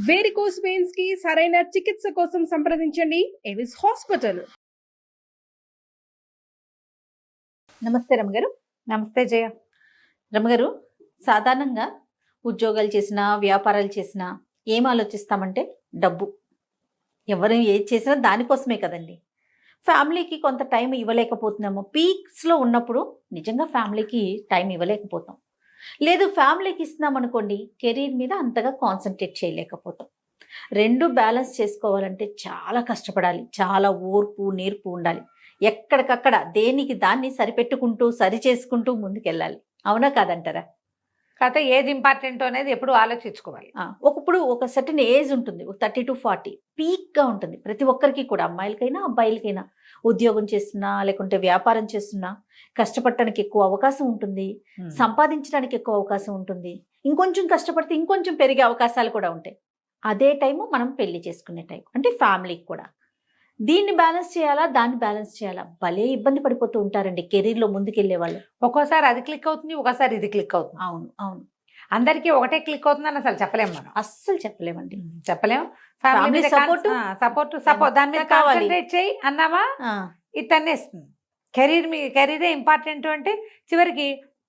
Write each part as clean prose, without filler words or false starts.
Varicose veins కి సరైన చికిత్స కోసం సంప్రదించండి ఎవిస్ హాస్పిటల్. నమస్తే రమగారు. నమస్తే జయ. రమగారు, సాధారణంగా ఉద్యోగాలు చేసినా వ్యాపారాలు చేసినా ఏం ఆలోచిస్తామంటే డబ్బు. ఎవరు ఏది చేసినా దానికోసమే కదండి. ఫ్యామిలీకి కొంత టైం ఇవ్వలేకపోతున్నాము. పీక్స్లో ఉన్నప్పుడు నిజంగా ఫ్యామిలీకి టైం ఇవ్వలేకపోతాం. లేదు ఫ్యామిలీకి ఇస్తున్నాం అనుకోండి, కెరీర్ మీద అంతగా కాన్సన్ట్రేట్ చేయలేకపోతాం. రెండు బ్యాలెన్స్ చేసుకోవాలంటే చాలా కష్టపడాలి, చాలా ఓర్పు నేర్పు ఉండాలి. ఎక్కడికక్కడ దేనికి దాన్ని సరిపెట్టుకుంటూ సరి చేసుకుంటూ ముందుకెళ్ళాలి. అవునా కాదంటారా? కాకపోతే ఏది ఇంపార్టెంట్ అనేది ఎప్పుడు ఆలోచించుకోవాలి. ఒకప్పుడు ఒక సర్టన్ ఏజ్ ఉంటుంది, 30 to 40 పీక్గా ఉంటుంది ప్రతి ఒక్కరికి కూడా, అమ్మాయిలకైనా అబ్బాయిలకైనా. ఉద్యోగం చేస్తున్నా లేకుంటే వ్యాపారం చేస్తున్నా కష్టపడటానికి ఎక్కువ అవకాశం ఉంటుంది, సంపాదించడానికి ఎక్కువ అవకాశం ఉంటుంది. ఇంకొంచెం కష్టపడితే ఇంకొంచెం పెరిగే అవకాశాలు కూడా ఉంటాయి. అదే టైము మనం పెళ్లి చేసుకునే టైం, అంటే ఫ్యామిలీకి కూడా. దీన్ని బ్యాలెన్స్ చేయాలా, దాన్ని బ్యాలెన్స్ చేయాలా, భలే ఇబ్బంది పడిపోతూ ఉంటారండి కెరీర్లో ముందుకెళ్లే వాళ్ళు. ఒక్కోసారి అది క్లిక్ అవుతుంది, ఒకసారి ఇది క్లిక్ అవుతుంది. అవును అవును, అందరికీ ఒకటే క్లిక్ అవుతుందని అసలు చెప్పలేము మనం. అస్సలు చెప్పలేమండి, చెప్పలేము. ఫ్యామిలీ సపోర్ట్ దాని మీద కాన్సన్ట్రేట్ చేయి అన్నావా ఇది తన్నేస్తుంది. కెరీరే ఇంపార్టెంట్ అంటే చివరికి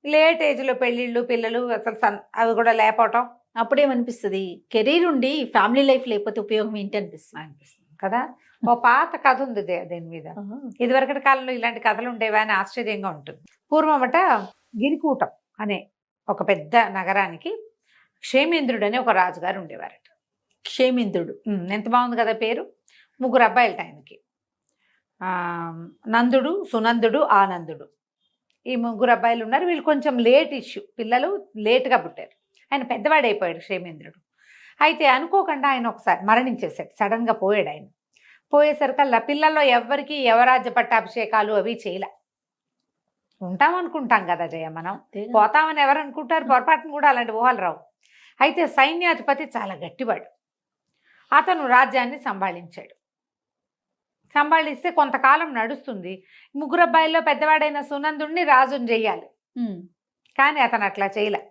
లేట్ ఏజ్లో పెళ్ళిళ్ళు పిల్లలు అసలు అవి కూడా లేకపోవటం. అప్పుడేమనిపిస్తుంది, కెరీర్ ఉండి ఫ్యామిలీ లైఫ్ లేకపోతే ఉపయోగం ఏంటి అనిపిస్తుంది కదా. ఓ పాత కథ ఉంది దీని మీద. ఇదివరకటి కాలంలో ఇలాంటి కథలు ఉండేవా అని ఆశ్చర్యంగా ఉంటుంది. పూర్వమట గిరికూటం అనే ఒక పెద్ద నగరానికి క్షేమేంద్రుడు అనే ఒక రాజుగారు ఉండేవారట. క్షేమేంద్రుడు, ఎంత బాగుంది కదా పేరు. 3 అబ్బాయిలట ఆయనకి, నందుడు, సునందుడు, ఆనందుడు. ఈ 3 అబ్బాయిలు ఉన్నారు. వీళ్ళు కొంచెం లేట్ ఇష్యూ, పిల్లలు లేట్గా పుట్టారు. ఆయన పెద్దవాడైపోయాడు క్షేమేంద్రుడు. అయితే అనుకోకుండా ఆయన ఒకసారి మరణించేశాడు, సడన్గా పోయాడు. ఆయన పోయేసరికల్లా పిల్లల్లో ఎవరికి యువరాజ్య పట్టాభిషేకాలు అవి చేయలే. ఉంటామనుకుంటాం కదా జయ, మనం పోతామని ఎవరు అనుకుంటారు? పొరపాటును కూడా అలాంటి ఊహలు రావు. అయితే సైన్యాధిపతి చాలా గట్టివాడు. అతను రాజ్యాన్ని సంభాళించాడు. సంభాళిస్తే కొంతకాలం నడుస్తుంది. 3 అబ్బాయిల్లో పెద్దవాడైన సునందుడిని రాజుని చెయ్యాలి. కానీ అతను అట్లా చేయలే.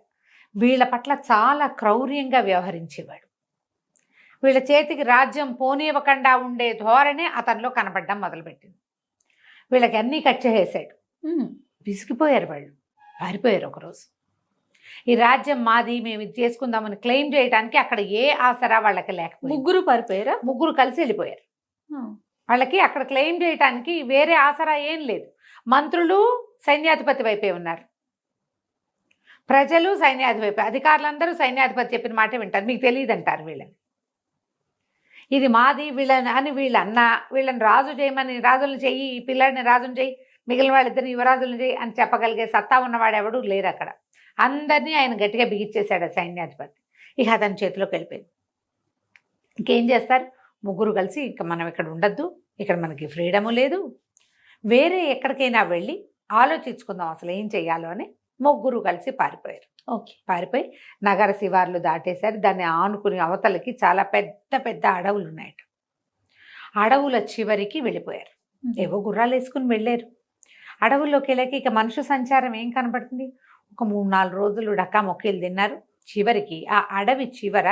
వీళ్ళ పట్ల చాలా క్రౌర్యంగా వ్యవహరించేవాడు. వీళ్ళ చేతికి రాజ్యం పోనివ్వకుండా ఉండే ధోరణి అతనిలో కనబడడం మొదలుపెట్టింది. వీళ్ళకి అన్నీ కట్ చేసేసాడు. విసిగిపోయారు వాళ్ళు, పారిపోయారు. ఒకరోజు ఈ రాజ్యం మాది, మేము ఇది చేసుకుందామని క్లెయిమ్ చేయడానికి అక్కడ ఏ ఆసరా వాళ్ళకి లేకపోయింది. 3 పారిపోయారా? 3 కలిసి వెళ్ళిపోయారు. వాళ్ళకి అక్కడ క్లెయిమ్ చేయడానికి వేరే ఆసరా ఏం లేదు. మంత్రులు సైన్యాధిపతి వైపే ఉన్నారు, ప్రజలు సైన్యాధిపతి, అధికారులందరూ సైన్యాధిపతి చెప్పిన మాట వింటారు. మీకు తెలియదు అంటారు వీళ్ళని. ఇది మాది వీళ్ళని అని వీళ్ళని రాజు చేయమని, రాజులను చెయ్యి, ఈ పిల్లాడిని రాజుని చెయ్యి, మిగిలిన వాళ్ళిద్దరిని యువరాజులను చెయ్యి అని చెప్పగలిగే సత్తా ఉన్నవాడు ఎవడు లేరు అక్కడ. అందరినీ ఆయన గట్టిగా బిగిచ్చేశాడు సైన్యాధిపతి. ఇక అతని చేతిలోకి వెళ్ళిపోయింది. ఇంకేం చేస్తారు? 3 కలిసి ఇక మనం ఇక్కడ ఉండద్దు, ఇక్కడ మనకి ఫ్రీడము లేదు, వేరే ఎక్కడికైనా వెళ్ళి ఆలోచించుకుందాం అసలు ఏం చెయ్యాలో అని 3 కలిసి పారిపోయారు. పారిపోయి నగర శివార్లు దాటేశారు. దాన్ని ఆనుకుని అవతలకి చాలా పెద్ద పెద్ద అడవులు ఉన్నాయట. అడవుల చివరికి వెళ్ళిపోయారు. ఏవో గుర్రాలు వేసుకుని వెళ్ళారు. అడవుల్లోకి వెళ్ళాక ఇక మనుషు సంచారం ఏం కనపడుతుంది? ఒక 3-4 రోజులు డక్కా మొక్కలు తిన్నారు. చివరికి ఆ అడవి చివర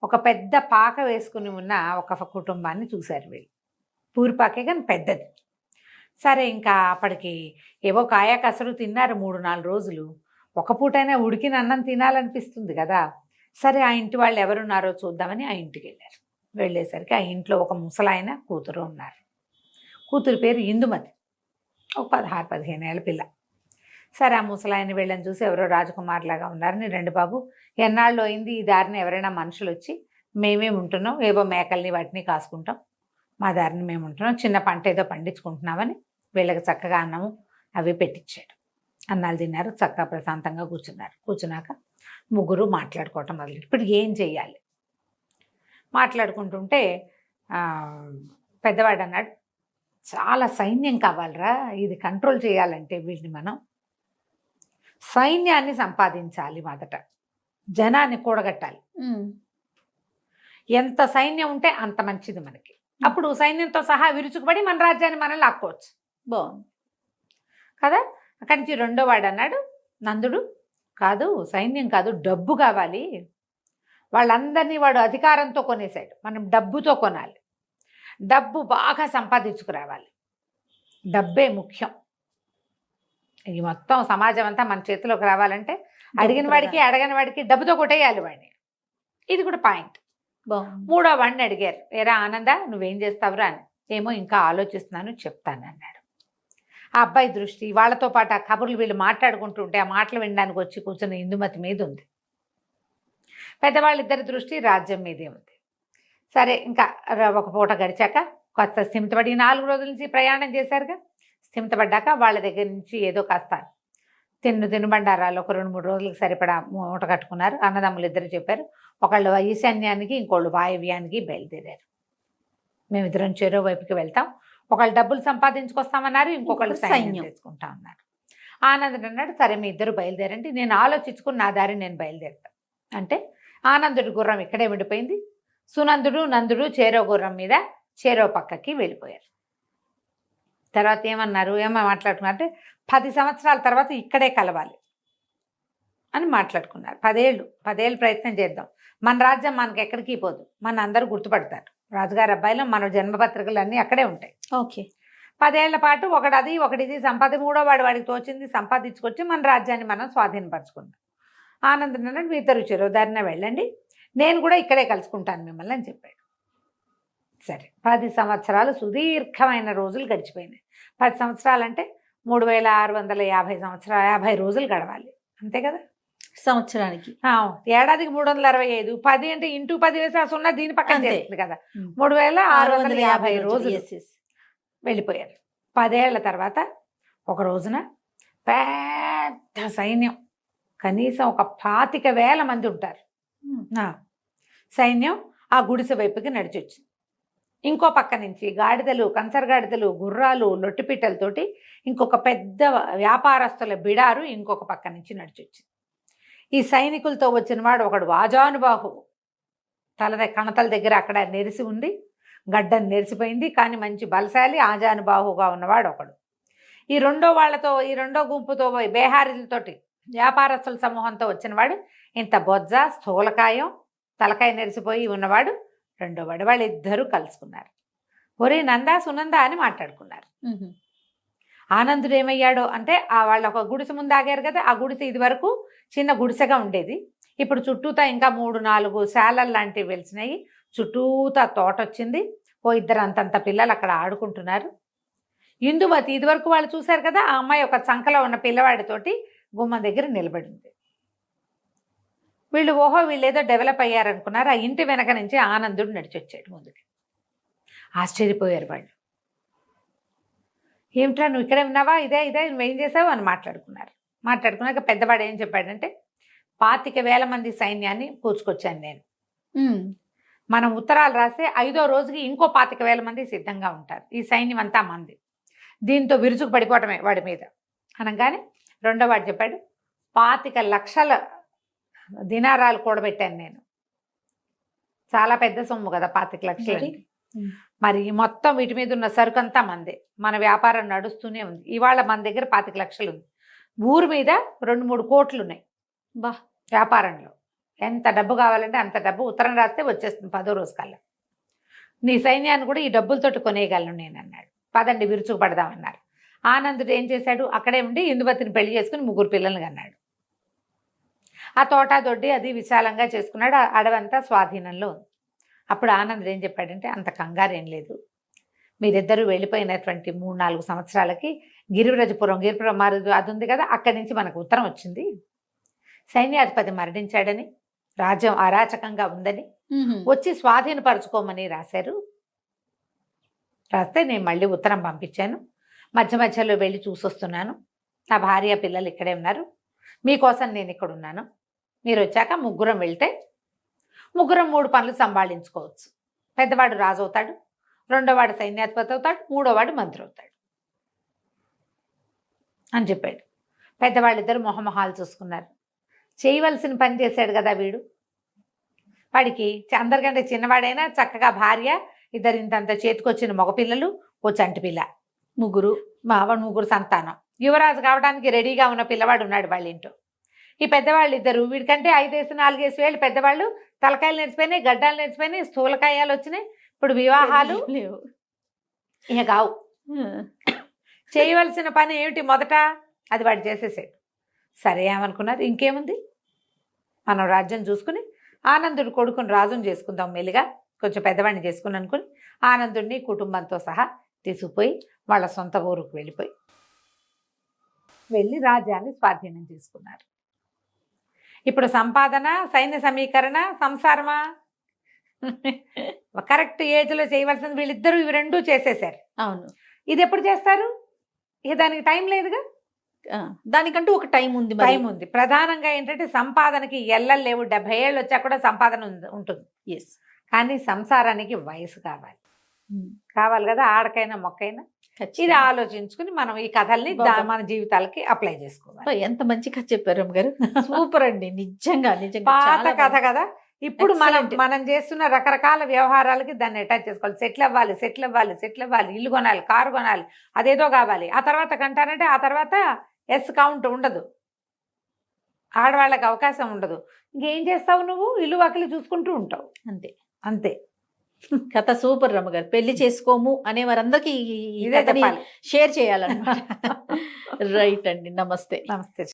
ఒక పెద్ద పాక వేసుకుని ఉన్న ఒక కుటుంబాన్ని చూశారు వీళ్ళు. పూరిపాకే కానీ పెద్దది. సరే, ఇంకా అప్పటికి ఏవో కాయ కసరు తిన్నారు 3-4 రోజులు. ఒక పూటైనా ఉడికిన అన్నం తినాలనిపిస్తుంది కదా. సరే, ఆ ఇంటి వాళ్ళు ఎవరున్నారో చూద్దామని ఆ ఇంటికి వెళ్ళారు. వెళ్ళేసరికి ఆ ఇంట్లో ఒక ముసలాయన కూతురు ఉన్నారు. కూతురు పేరు ఇందుమతి, ఒక 16-15 ఏళ్ళ పిల్ల. సరే, ఆ ముసలాయన వీళ్ళని చూసి ఎవరో రాజకుమార్లాగా ఉన్నారని, రండి బాబు, ఎన్నాళ్ళు అయింది ఈ దారిని ఎవరైనా మనుషులు వచ్చి, మేమేమి ఉంటున్నాం, ఏవో మేకల్ని వాటిని కాసుకుంటాం, మా దారిని మేము ఉంటున్నాం, చిన్న పంట ఏదో పండించుకుంటున్నామని వీళ్ళకి చక్కగా అన్నము అవి పెట్టించాడు. అన్నాలు తిన్నారు, చక్కగా ప్రశాంతంగా కూర్చున్నారు. కూర్చున్నాక 3 మాట్లాడుకోవటం మొదలు. ఇప్పుడు ఏం చెయ్యాలి? మాట్లాడుకుంటుంటే పెద్దవాడు అన్నాడు, చాలా సైన్యం కావాలరా, ఇది కంట్రోల్ చేయాలంటే వీళ్ళని మనం సైన్యాన్ని సంపాదించాలి. మొదట జనాన్ని కూడగట్టాలి. ఎంత సైన్యం ఉంటే అంత మంచిది మనకి. అప్పుడు సైన్యంతో సహా విరుచుకుపడి మన రాజ్యాన్ని మనం లాక్కోవచ్చు. బాగుంది కదా. అక్కడి నుంచి 2వ వాడు అన్నాడు, నందుడు, కాదు సైన్యం కాదు, డబ్బు కావాలి. వాళ్ళందరినీ వాడు అధికారంతో కొనేశాడు. మనం డబ్బుతో కొనాలి, డబ్బు బాగా సంపాదించుకురావాలి, డబ్బే ముఖ్యం. ఈ మొత్తం సమాజం అంతా మన చేతిలోకి రావాలంటే అడిగిన వాడికి అడగని వాడికి డబ్బుతో కొట్టేయాలి వాడిని. ఇది కూడా పాయింట్. మూడో వాడిని అడిగారు, ఏరా ఆనంద నువ్వేం చేస్తావురా అని. ఏమో ఇంకా ఆలోచిస్తున్నాను చెప్తాను అన్నాడు. ఆ అబ్బాయి దృష్టి వాళ్ళతో పాటు ఆ కబుర్లు వీళ్ళు మాట్లాడుకుంటూ ఉంటే ఆ మాటలు వినడానికి వచ్చి కూర్చున్న ఇందుమతి మీద ఉంది. పెద్దవాళ్ళిద్దరి దృష్టి రాజ్యం మీదే ఉంది. సరే ఇంకా ఒక పూట గడిచాక కాస్త స్థిమితపడి 4 రోజుల నుంచి ప్రయాణం చేశారుగా, స్థిమితపడ్డాక వాళ్ళ దగ్గర నుంచి ఏదో కాస్త తినుబండారాలు ఒక 2-3 రోజులకు సరిపడా మూట కట్టుకున్నారు. అన్నదమ్ములు ఇద్దరు చెప్పారు, ఒకళ్ళు ఈశాన్యానికి ఇంకోళ్ళు వాయవ్యానికి బయలుదేరారు. మేమిద్దరం చెరో వైపుకి వెళ్తాం, ఒకళ్ళు డబ్బులు సంపాదించుకొస్తామన్నారు, ఇంకొకళ్ళు సైన్యం తెచ్చుకుంటా అన్నారు. ఆనందుడు అన్నాడు, సరే మీ ఇద్దరు బయలుదేరండి, నేను ఆలోచించుకుని నా దారి నేను బయలుదేరుతాను అంటే ఆనందుడి గుర్రం ఇక్కడే ఉండిపోయింది. సునందుడు నందుడు చేరో గుర్రం మీద చేరో పక్కకి వెళ్ళిపోయారు. తర్వాత ఏమో మాట్లాడుకున్నారు అంటే 10 సంవత్సరాల తర్వాత ఇక్కడే కలవాలి అని మాట్లాడుకున్నారు. 10 ఏళ్ళు ప్రయత్నం చేద్దాం, మన రాజ్యం మనకి ఎక్కడికి పోదు, మన అందరూ గుర్తుపడతారు, రాజుగారి అబ్బాయిలో మన జన్మపత్రికలు అన్నీ అక్కడే ఉంటాయి. ఓకే, 10 ఏళ్ల పాటు ఒకటి మూడో వాడికి తోచింది సంపాదించుకొచ్చి మన రాజ్యాన్ని మనం స్వాధీనపరచుకుందాం. ఆనందం అన్నాడు, మీ ఇద్దరు చెరోదారిన వెళ్ళండి, నేను కూడా ఇక్కడే కలుసుకుంటాను మిమ్మల్ని అని చెప్పాడు. సరే 10 సంవత్సరాలు సుదీర్ఘమైన రోజులు గడిచిపోయినాయి. 10 సంవత్సరాలు అంటే 3650 రోజులు గడవాలి అంతే కదా సంవత్సరానికి. ఏడాదికి 365, 10 అంటే ఇంటూ 10 వేసి ఆ సున్నా దీని పక్కన చేస్తుంది కదా, 3650 రోజులు వెళ్ళిపోయారు. 10 ఏళ్ల తర్వాత ఒక రోజున పెద్ద సైన్యం, కనీసం ఒక 25,000 మంది ఉంటారు సైన్యం ఆ గుడిసె వైపుకి నడిచొచ్చింది. ఇంకో పక్క నుంచి గాడిదలు, కంచరగాడిదలు, గుర్రాలు, లొట్టిపిట్టలతోటి ఇంకొక పెద్ద వ్యాపారస్తుల బిడారు ఇంకొక పక్క నుంచి నడిచొచ్చింది. ఈ సైనికులతో వచ్చిన వాడు ఒకడు వాజానుబాహు, కణతల దగ్గర అక్కడ నెరిసి ఉంది, గడ్డను నెరిసిపోయింది, కానీ మంచి బలశాలి ఆజానుబాహుగా ఉన్నవాడు ఒకడు. ఈ రెండో గుంపుతో బేహారీలతోటి వ్యాపారస్తుల సమూహంతో వచ్చినవాడు ఇంత బొజ్జ స్థూలకాయం, తలకాయ నెరిసిపోయి ఉన్నవాడు రెండోవాడు. వాళ్ళిద్దరూ కలుసుకున్నారు. ఒరే నందా సునందా అని మాట్లాడుకున్నారు. ఆనందుడు ఏమయ్యాడో అంటే వాళ్ళ ఒక గుడిసె ముందు ఆగారు కదా, ఆ గుడిసె ఇది వరకు చిన్న గుడిసెగా ఉండేది, ఇప్పుడు చుట్టూతా ఇంకా 3-4 శాలలు లాంటివి వెలిసినాయి, చుట్టూతా తోట వచ్చింది, ఇద్దరు అంతంత పిల్లలు అక్కడ ఆడుకుంటున్నారు. ఇందుమతి ఇదివరకు వాళ్ళు చూశారు కదా, ఆ అమ్మాయి ఒక చంకలో ఉన్న పిల్లవాడితోటి గుమ్మం దగ్గర నిలబడింది. వీళ్ళు వీళ్ళేదో డెవలప్ అయ్యారనుకున్నారు. ఆ ఇంటి వెనక నుంచి ఆనందుడు నడిచొచ్చాడు ముందుకి. ఆశ్చర్యపోయారు వాళ్ళు. ఏమిట్రా నువ్వు ఇక్కడే ఉన్నావా, ఇదే నువ్వేం చేసావు అని మాట్లాడుకున్నాక పెద్దవాడు ఏం చెప్పాడంటే 25,000 మంది సైన్యాన్ని కూర్చుకొచ్చాను నేను, మనం ఉత్తరాలు రాస్తే 5వ రోజుకి ఇంకో 25,000 మంది సిద్ధంగా ఉంటారు, ఈ సైన్యం అంతా మంది, దీంతో విరుచుకు పడిపోవటమే వాడి మీద అనగానే రెండో వాడు చెప్పాడు 25 లక్షల దినారాలు కూడబెట్టాను నేను. చాలా పెద్ద సొమ్ము కదా 25 లక్షలు. మరి మొత్తం వీటి మీద ఉన్న సరుకు అంతా మందే, మన వ్యాపారం నడుస్తూనే ఉంది. ఇవాళ మన దగ్గర 25 లక్షలు ఉంది, ఊరు మీద 2-3 కోట్లు ఉన్నాయి వ్యాపారంలో. ఎంత డబ్బు కావాలంటే అంత డబ్బు ఉత్తరం రాస్తే వచ్చేస్తుంది 10వ రోజు కల్లా. నీ సైన్యాన్ని కూడా ఈ డబ్బులతోటి కొనేయగలను నేను అన్నాడు. పదండి విరుచుకు పడదామన్నారు. ఆనందుడు ఏం చేశాడు, అక్కడే ఉండి ఇందుమతిని పెళ్లి చేసుకుని 3 పిల్లల్ని కన్నాడు. ఆ తోట దొడ్డి అది విశాలంగా చేసుకున్నాడు, అడవంతా స్వాధీనంలో ఉంది. అప్పుడు ఆనందుడు ఏం చెప్పాడంటే, అంత కంగారు ఏం లేదు, మీరిద్దరూ వెళ్ళిపోయినటువంటి 3-4 సంవత్సరాలకి గిరిపురం మారు అది ఉంది కదా, అక్కడి నుంచి మనకు ఉత్తరం వచ్చింది, సైన్యాధిపతి మరణించాడని, రాజ్యం అరాచకంగా ఉందని, వచ్చి స్వాధీనపరచుకోమని రాశారు. రాస్తే నేను మళ్ళీ ఉత్తరం పంపించాను, మధ్యలో వెళ్ళి చూసొస్తున్నాను, నా భార్య పిల్లలు ఇక్కడే ఉన్నారు, మీకోసం నేను ఇక్కడ ఉన్నాను, మీరు వచ్చాక 3 వెళ్తే 3 పనులు సంభాళించుకోవచ్చు. పెద్దవాడు రాజు అవుతాడు, రెండోవాడు సైన్యాధిపతి అవుతాడు, 3వ మంత్రి అవుతాడు అని చెప్పాడు. పెద్దవాళ్ళిద్దరు మొహమొహాలు చూసుకున్నారు. చేయవలసిన పని చేశాడు కదా వీడు, వాడికి అందరికంటే చిన్నవాడైనా చక్కగా భార్య, ఇద్దరు ఇంతంత చేతికొచ్చిన మగపిల్లలు, ఓ చంటి పిల్ల, 3 సంతానం, యువరాజు కావడానికి రెడీగా ఉన్న పిల్లవాడు ఉన్నాడు వాళ్ళ ఇంట్లో. ఈ పెద్దవాళ్ళు ఇద్దరు, వీడికంటే 5-4 ఏళ్ళు పెద్దవాళ్ళు, తలకాయలు నేర్చిపోయినాయి, గడ్డాలు నేర్చిపోయినాయి, స్థూలకాయాలు వచ్చినాయి. ఇప్పుడు వివాహాలు లేవు. ఇక కావు. చేయవలసిన పని ఏమిటి? మొదట అది వాడు చేసేసాడు. సరే ఏమనుకున్నారు, ఇంకేముంది, మనం రాజ్యం చూసుకుని ఆనందుడు కొడుకుని రాజుని చేసుకుందాం, మెల్లిగా కొంచెం పెద్దవాడిని చేసుకుని అనుకుని ఆనందుడిని కుటుంబంతో సహా తీసుకుపోయి వాళ్ళ సొంత ఊరుకు వెళ్ళి రాజ్యాన్ని స్వాధీనం చేసుకున్నారు. ఇప్పుడు సంపాదన, సైన్య సమీకరణ, సంసారమా? కరెక్ట్ ఏజ్లో చేయవలసింది వీళ్ళిద్దరూ, ఇవి రెండూ చేసేసారు. అవును. ఇది ఎప్పుడు చేస్తారు? ఇక దానికి టైం లేదుగా. దానికంటూ ఒక టైం ఉంది. టైం ఉంది. ప్రధానంగా ఏంటంటే సంపాదనకి ఎల్లలు లేవు. 70 ఏళ్ళు వచ్చా కూడా సంపాదన ఉంటుంది. ఎస్. కానీ సంసారానికి వయసు కావాలి. కావాలి కదా, ఆడకైనా మొక్కైనా. ఇది ఆలోచించుకుని మనం ఈ కథల్ని మన జీవితాలకి అప్లై చేసుకోవాలి. ఎంత మంచి కథ చెప్పారు గారు. సూపర్ అండి. నిజంగా నిజంగా పాత కథ కదా. ఇప్పుడు మనం చేస్తున్న రకరకాల వ్యవహారాలకి దాన్ని అటాచ్ చేసుకోవాలి. సెటిల్ అవ్వాలి, ఇల్లు కొనాలి, కారు కొనాలి, అదేదో కావాలి. ఆ తర్వాత కంటానంటే ఆ తర్వాత ఎస్ కౌంట్ ఉండదు, ఆడవాళ్ళకి అవకాశం ఉండదు. ఇంకేం చేస్తావు నువ్వు? ఇల్లు వాకిలి చూసుకుంటూ ఉంటావు, అంతే అంతే. కథ సూపర్ రమ్మగారు. పెళ్లి చేసుకోము అనే వారందరికీ ఇదే చెప్పాలి, షేర్ చేయాలన్నమాట. రైట్ అండి. నమస్తే. నమస్తే.